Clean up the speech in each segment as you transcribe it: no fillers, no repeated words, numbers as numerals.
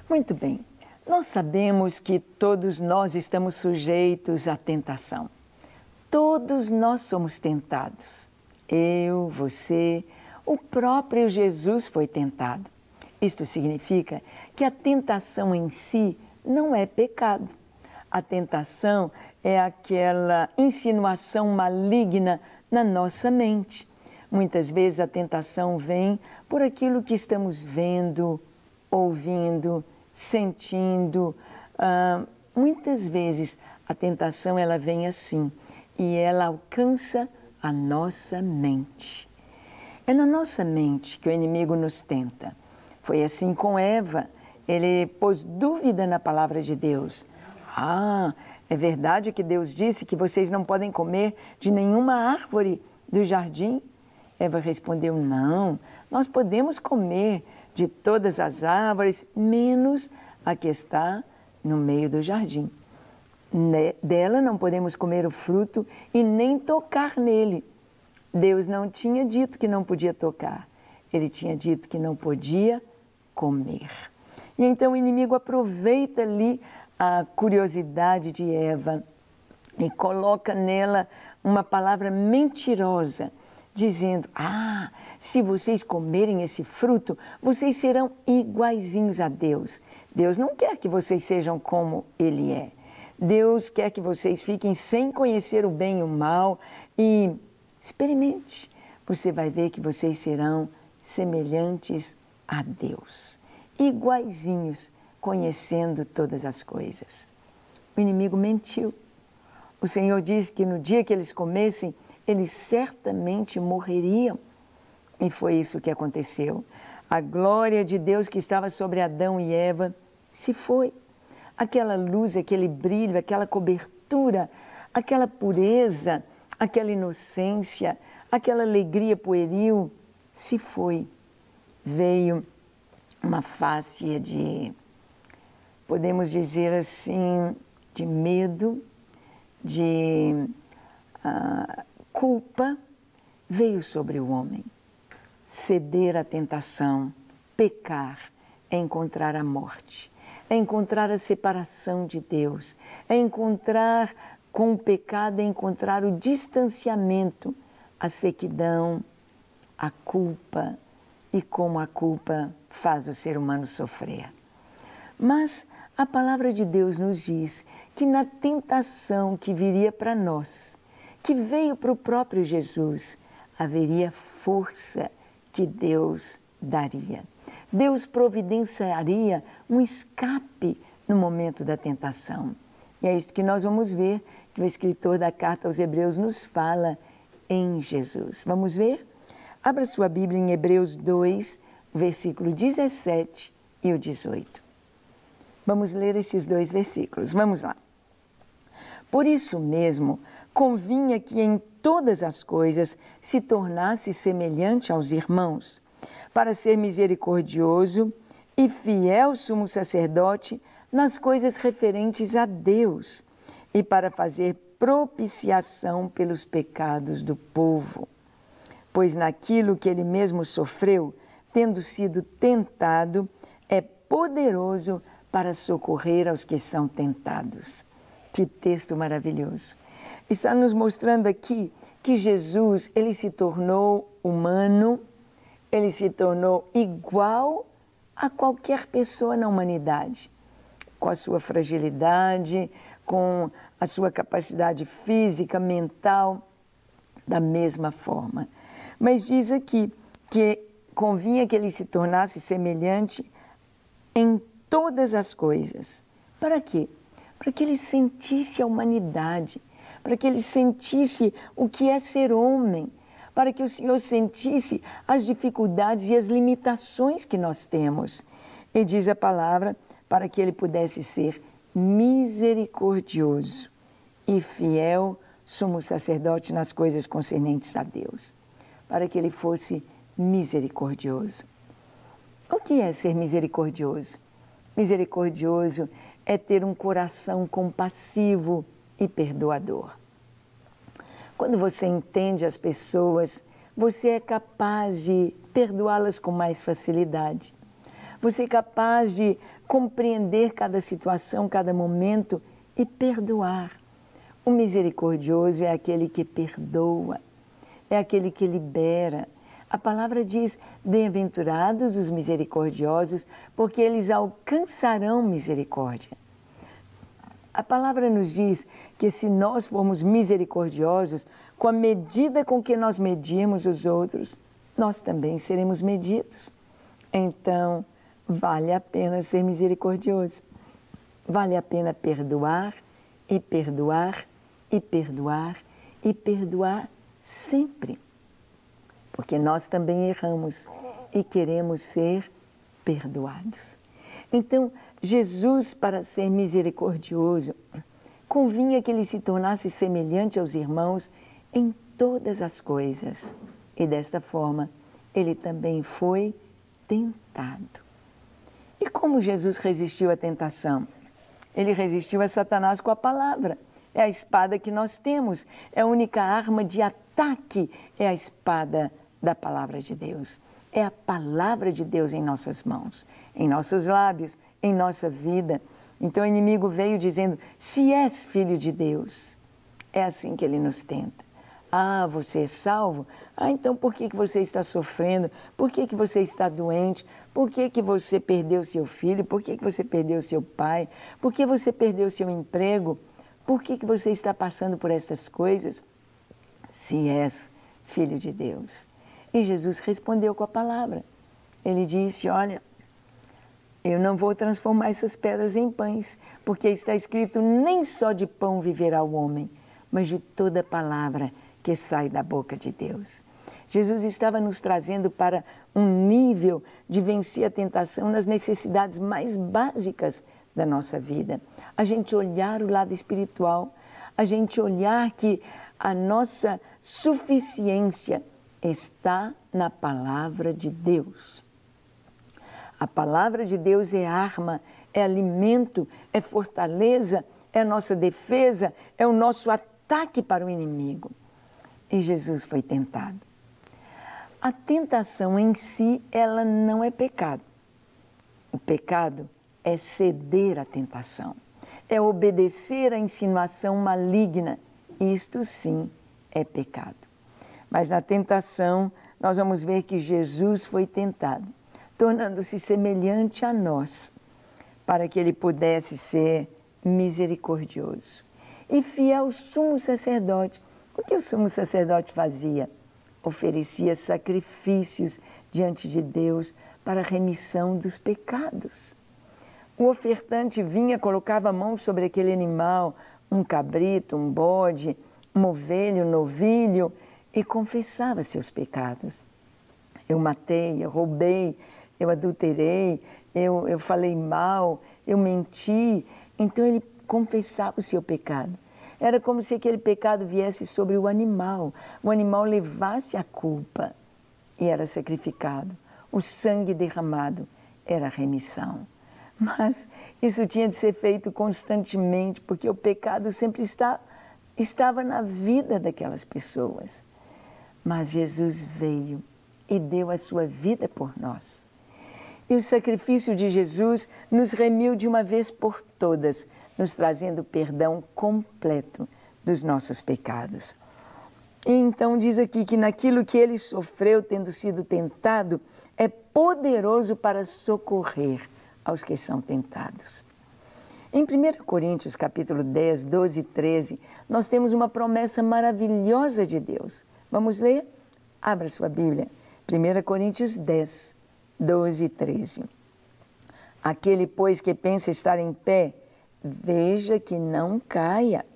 Muito bem, nós sabemos que todos nós estamos sujeitos à tentação. Todos nós somos tentados. Eu, você, o próprio Jesus foi tentado. Isto significa que a tentação em si não é pecado. A tentação é aquela insinuação maligna na nossa mente. Muitas vezes a tentação vem por aquilo que estamos vendo, ouvindo, sentindo. Muitas vezes a tentação ela vem assim e ela alcança a nossa mente. É na nossa mente que o inimigo nos tenta. Foi assim com Eva. Ele pôs dúvida na palavra de Deus. É verdade que Deus disse que vocês não podem comer de nenhuma árvore do jardim? Eva respondeu, não, nós podemos comer de todas as árvores, menos a que está no meio do jardim. Dela não podemos comer o fruto e nem tocar nele. Deus não tinha dito que não podia tocar, ele tinha dito que não podia comer. E então o inimigo aproveita ali a curiosidade de Eva e coloca nela uma palavra mentirosa, dizendo, se vocês comerem esse fruto, vocês serão iguaizinhos a Deus. Deus não quer que vocês sejam como Ele é. Deus quer que vocês fiquem sem conhecer o bem e o mal e experimente. Você vai ver que vocês serão semelhantes a Deus, iguaizinhos, conhecendo todas as coisas. O inimigo mentiu. O Senhor disse que no dia que eles comessem, eles certamente morreriam. E foi isso que aconteceu. A glória de Deus que estava sobre Adão e Eva se foi. Aquela luz, aquele brilho, aquela cobertura, aquela pureza, aquela inocência, aquela alegria pueril se foi. Veio uma face de, podemos dizer assim, de medo, de culpa, veio sobre o homem. Ceder à tentação, pecar, é encontrar a morte, é encontrar a separação de Deus, é encontrar com o pecado, é encontrar o distanciamento, a sequidão, a culpa e como a culpa faz o ser humano sofrer. Mas a palavra de Deus nos diz que na tentação que viria para nós, que veio para o próprio Jesus, haveria força que Deus daria. Deus providenciaria um escape no momento da tentação. E é isso que nós vamos ver, que o escritor da carta aos Hebreus nos fala em Jesus. Vamos ver? Abra sua Bíblia em Hebreus 2, versículo 17 e o 18. Vamos ler estes dois versículos. Vamos lá. Por isso mesmo, convinha que em todas as coisas se tornasse semelhante aos irmãos, para ser misericordioso e fiel sumo sacerdote nas coisas referentes a Deus e para fazer propiciação pelos pecados do povo. Pois naquilo que ele mesmo sofreu, tendo sido tentado, é poderoso para socorrer aos que são tentados. Que texto maravilhoso! Está nos mostrando aqui que Jesus, ele se tornou humano, ele se tornou igual a qualquer pessoa na humanidade, com a sua fragilidade, com a sua capacidade física, mental, da mesma forma. Mas diz aqui que convinha que ele se tornasse semelhante em todas as coisas. Para quê? Para que ele sentisse a humanidade, para que ele sentisse o que é ser homem, para que o Senhor sentisse as dificuldades e as limitações que nós temos. E diz a palavra, para que ele pudesse ser misericordioso e fiel sumo sacerdote nas coisas concernentes a Deus, para que ele fosse misericordioso. O que é ser misericordioso? Misericordioso é ter um coração compassivo e perdoador. Quando você entende as pessoas, você é capaz de perdoá-las com mais facilidade. Você é capaz de compreender cada situação, cada momento e perdoar. O misericordioso é aquele que perdoa, é aquele que libera. A palavra diz, bem-aventurados os misericordiosos, porque eles alcançarão misericórdia. A palavra nos diz que se nós formos misericordiosos, com a medida com que nós medirmos os outros, nós também seremos medidos. Então, vale a pena ser misericordioso. Vale a pena perdoar e perdoar e perdoar e perdoar sempre. Porque nós também erramos e queremos ser perdoados. Então, Jesus, para ser misericordioso, convinha que ele se tornasse semelhante aos irmãos em todas as coisas. E desta forma, ele também foi tentado. E como Jesus resistiu à tentação? Ele resistiu a Satanás com a palavra. É a espada que nós temos. É a única arma de ataque, é a espada da palavra de Deus. É a palavra de Deus em nossas mãos, em nossos lábios, em nossa vida. Então o inimigo veio dizendo, se és filho de Deus, é assim que ele nos tenta. Ah, você é salvo? Ah, então por que você está sofrendo? Por que você está doente? Por que você perdeu seu filho? Por que você perdeu seu pai? Por que você perdeu seu emprego? Por que você está passando por essas coisas? Se és filho de Deus. E Jesus respondeu com a palavra. Ele disse, olha, eu não vou transformar essas pedras em pães, porque está escrito, nem só de pão viverá o homem, mas de toda palavra que sai da boca de Deus. Jesus estava nos trazendo para um nível de vencer a tentação nas necessidades mais básicas da nossa vida. A gente olhar o lado espiritual, a gente olhar que a nossa suficiência está na palavra de Deus. A palavra de Deus é arma, é alimento, é fortaleza, é a nossa defesa, é o nosso ataque para o inimigo. E Jesus foi tentado. A tentação em si, ela não é pecado. O pecado é ceder à tentação, é obedecer à insinuação maligna. Isto sim é pecado. Mas na tentação, nós vamos ver que Jesus foi tentado, tornando-se semelhante a nós, para que ele pudesse ser misericordioso e fiel ao sumo sacerdote. O que o sumo sacerdote fazia? Oferecia sacrifícios diante de Deus para a remissão dos pecados. O ofertante vinha, colocava a mão sobre aquele animal, um cabrito, um bode, uma ovelha, um novilho, e confessava seus pecados. Eu matei, eu roubei, eu adulterei, eu falei mal, eu menti. Então ele confessava o seu pecado. Era como se aquele pecado viesse sobre o animal levasse a culpa e era sacrificado. O sangue derramado era a remissão. Mas isso tinha de ser feito constantemente, porque o pecado sempre estava na vida daquelas pessoas. Mas Jesus veio e deu a sua vida por nós. E o sacrifício de Jesus nos remiu de uma vez por todas, nos trazendo perdão completo dos nossos pecados. E então diz aqui que naquilo que ele sofreu, tendo sido tentado, é poderoso para socorrer aos que são tentados. Em 1 Coríntios, capítulo 10, 12 e 13, nós temos uma promessa maravilhosa de Deus. Vamos ler? Abra sua Bíblia. 1 Coríntios 10, 12 e 13. Aquele, pois, que pensa estar em pé, veja que não caia.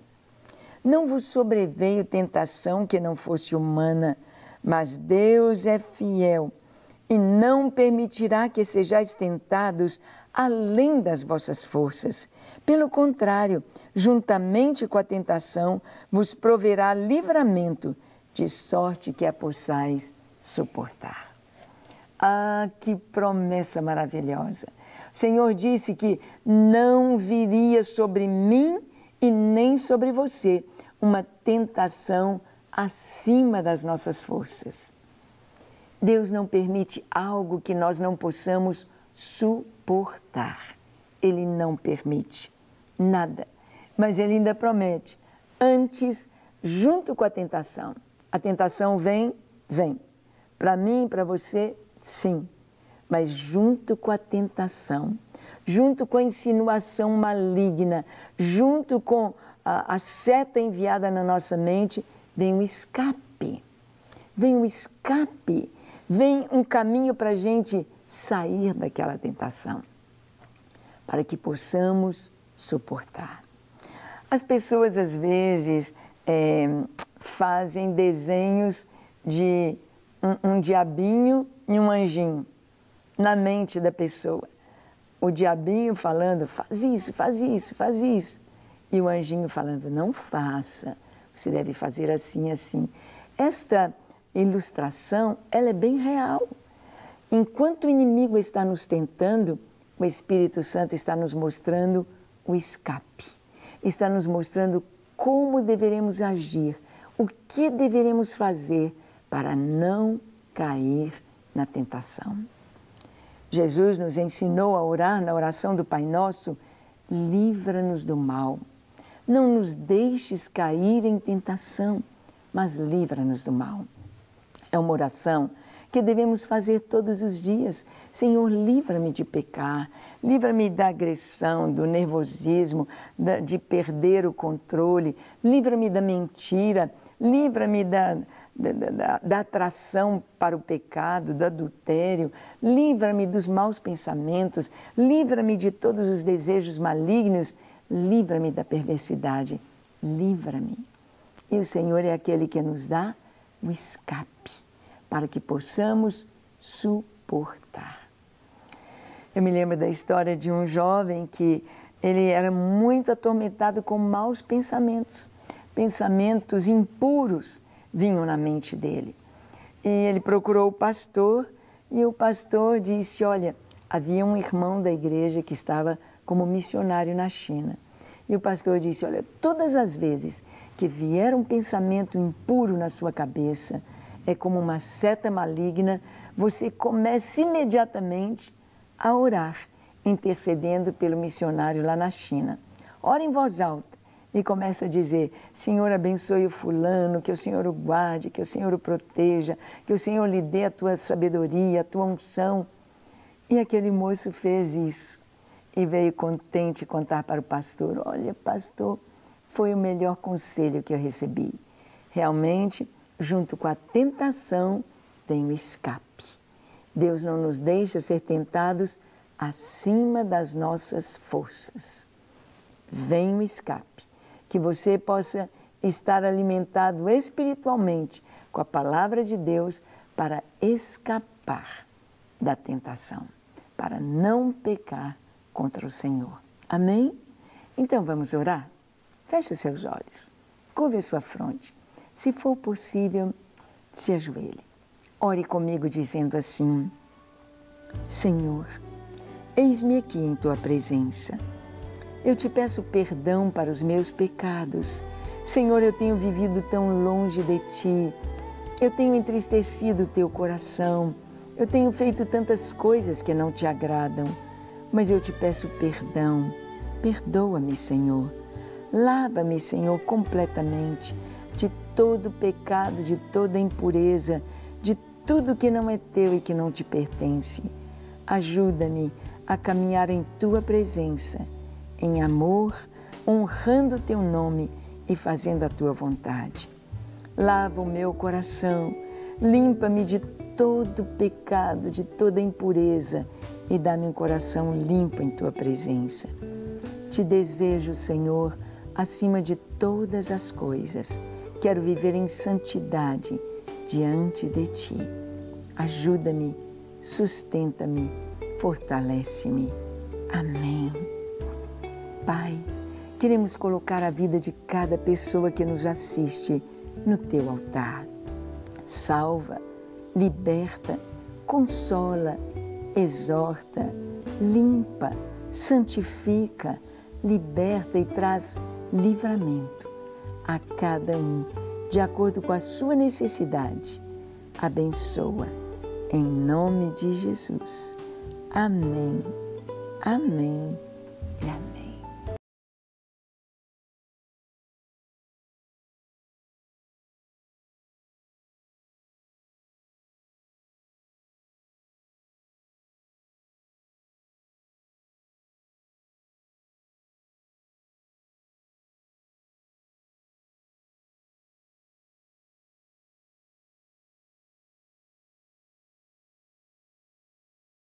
Não vos sobreveio tentação que não fosse humana, mas Deus é fiel e não permitirá que sejais tentados além das vossas forças. Pelo contrário, juntamente com a tentação, vos proverá livramento, de sorte que a possais suportar. Ah, que promessa maravilhosa! O Senhor disse que não viria sobre mim e nem sobre você uma tentação acima das nossas forças. Deus não permite algo que nós não possamos suportar. Ele não permite nada, mas Ele ainda promete. Antes, junto com a tentação vem, vem. Para mim, para você, sim. Mas junto com a tentação, junto com a insinuação maligna, junto com a seta enviada na nossa mente, vem um escape. Vem um escape, vem um caminho para a gente sair daquela tentação, para que possamos suportar. As pessoas, às vezes, fazem desenhos de um diabinho e um anjinho na mente da pessoa. O diabinho falando, faz isso, faz isso, faz isso. E o anjinho falando, não faça, você deve fazer assim, assim. Esta ilustração, ela é bem real. Enquanto o inimigo está nos tentando, o Espírito Santo está nos mostrando o escape. Está nos mostrando como deveremos agir, o que deveremos fazer para não cair na tentação. Jesus nos ensinou a orar na oração do Pai Nosso, livra-nos do mal. Não nos deixes cair em tentação, mas livra-nos do mal. É uma oração que devemos fazer todos os dias. Senhor, livra-me de pecar, livra-me da agressão, do nervosismo, de perder o controle, livra-me da mentira, livra-me da atração para o pecado, do adultério, livra-me dos maus pensamentos, livra-me de todos os desejos malignos, livra-me da perversidade, livra-me. E o Senhor é aquele que nos dá o escape, para que possamos suportar. Eu me lembro da história de um jovem que ele era muito atormentado com maus pensamentos. Pensamentos impuros vinham na mente dele. E ele procurou o pastor e o pastor disse, olha, havia um irmão da igreja que estava como missionário na China. E o pastor disse, olha, todas as vezes que vier um pensamento impuro na sua cabeça, é como uma seta maligna, você começa imediatamente a orar, intercedendo pelo missionário lá na China. Ora em voz alta e começa a dizer, Senhor, abençoe o fulano, que o Senhor o guarde, que o Senhor o proteja, que o Senhor lhe dê a tua sabedoria, a tua unção. E aquele moço fez isso e veio contente contar para o pastor, olha, pastor, foi o melhor conselho que eu recebi. Realmente, junto com a tentação, tem o escape. Deus não nos deixa ser tentados acima das nossas forças. Vem o escape, que você possa estar alimentado espiritualmente com a palavra de Deus para escapar da tentação, para não pecar contra o Senhor. Amém? Então vamos orar? Feche os seus olhos, curve a sua fronte. Se for possível, se ajoelhe. Ore comigo dizendo assim, Senhor, eis-me aqui em Tua presença. Eu te peço perdão para os meus pecados. Senhor, eu tenho vivido tão longe de Ti. Eu tenho entristecido o Teu coração. Eu tenho feito tantas coisas que não Te agradam. Mas eu te peço perdão. Perdoa-me, Senhor. Lava-me, Senhor, completamente de todo pecado, de toda impureza, de tudo que não é Teu e que não Te pertence. Ajuda-me a caminhar em Tua presença, em amor, honrando o Teu nome e fazendo a Tua vontade. Lava o meu coração, limpa-me de todo pecado, de toda impureza e dá-me um coração limpo em Tua presença. Te desejo, Senhor, acima de todas as coisas. Quero viver em santidade diante de Ti. Ajuda-me, sustenta-me, fortalece-me. Amém. Pai, queremos colocar a vida de cada pessoa que nos assiste no Teu altar. Salva, liberta, consola, exorta, limpa, santifica, liberta e traz livramento a cada um, de acordo com a sua necessidade. Abençoa, em nome de Jesus. Amém, amém e amém.